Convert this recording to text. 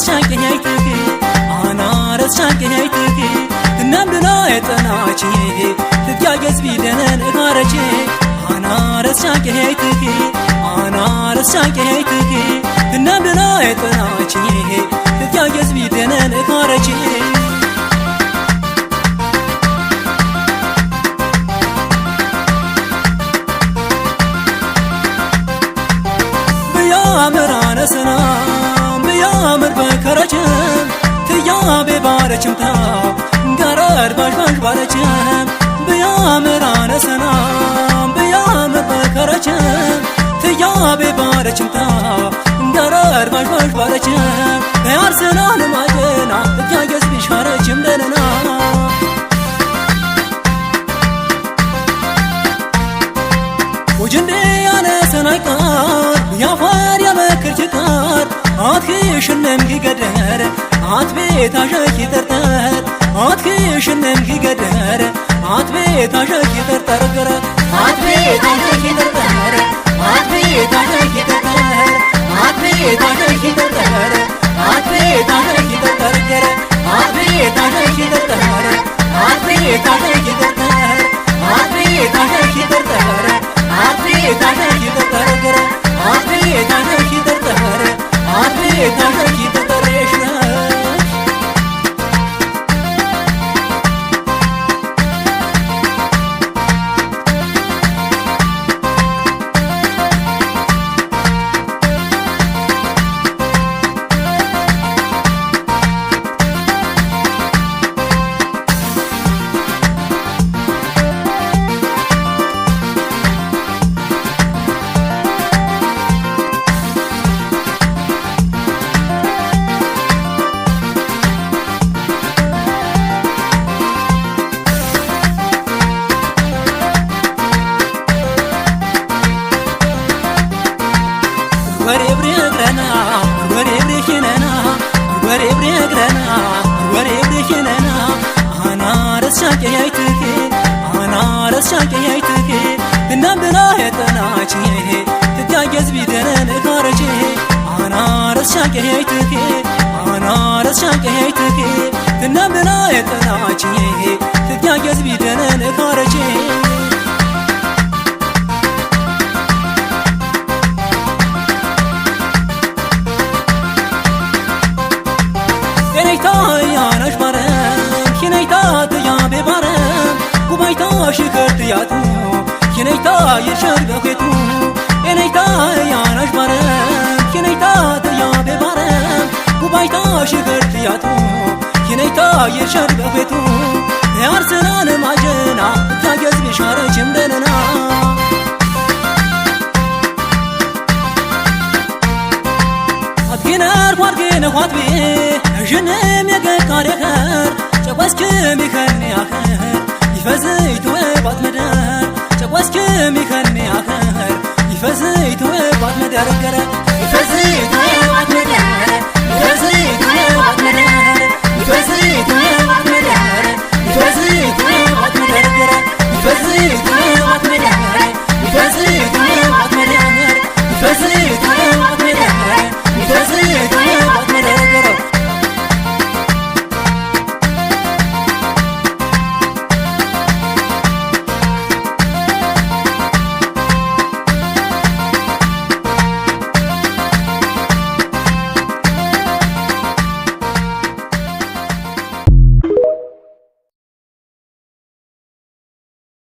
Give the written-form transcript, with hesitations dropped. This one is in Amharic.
ረስቻንቀኛይትክ አና ረስቻንቀኛይትክ እናምድና የጠናች ትትያገዝ ቢደነን እጋረች አና ረስቻንቀኛይትክ አና ረስቻንቀኛይትክ እናምድና የጠናች ትትያገዝ ቢደነን እጋረች ብያምር አነሰና ብያምር በከረችም ትያቤ ባረችም ታ ጋረድ ባሽባሽ ባረችም ብያምር አነሰና ብያምር በከረችም ትያቤ ባረችም ታ ጋረድ ባሽባሽ ባረችም በአርሰናል ማጀና እያገዝ ቢሻረችም ደነና ወጅንዴ ያነሰናይቃር ያፋር ያመክር ችቃር አትክሽንም ጊገደር አትቤት አሸኪ ጠርጠር አትክሽንም ጊገደር አትቤት አሸኪ ጠርጠር አትቤት አሸኪ ጠርጠር አትቤት አሸኪ ጠርጠር አትቤት አሸኪ ጠርጠር አትቤት አሸኪ ጠርጠር አትቤት አሸኪ ጠርጠር አትቤት አሸኪ ጠርጠር አትቤት አሸኪ ጠርጠር አትቤት አሸኪ ጠርጠር አትቤት አሸኪ ጠርጠር አትቤት አሸኪ ጠርጠር ረስቻንቀኛይትክ እናምድና የጠናች ትትያገዝ ቢደነን እጋረች አና ረስቻንቀኛይትክ አና ረስቻንቀኛይትክ እናምድና የጠናች ትትያገዝ ቢደነን እጋረች የነይታ ያነሽ ባረም ኪነይታ ትያቤ ባረም ጉባይታ ሽከርትያቱ ኪነይታ የሸር በፌቱ የነይታ ያነሽ ባረም ኪነይታ ትያቤ ባረም ጉባይታ ሽከርትያቱ ኪነይታ የሸር በፌቱ የአርሰናል ማጀና ታገዝ ቢሻረችም ደነና አትጊነር ኳርጌነ ኳትቤ እዥንም የገቃሬኸር ጨቋስክም ይኸን ያኸር ይፈዝይት ወባት መደር ጨቋስክም ይኸን ያኸር ይፈዝይት ወባት መደር ገረ ይፈዝይት ወባት መደር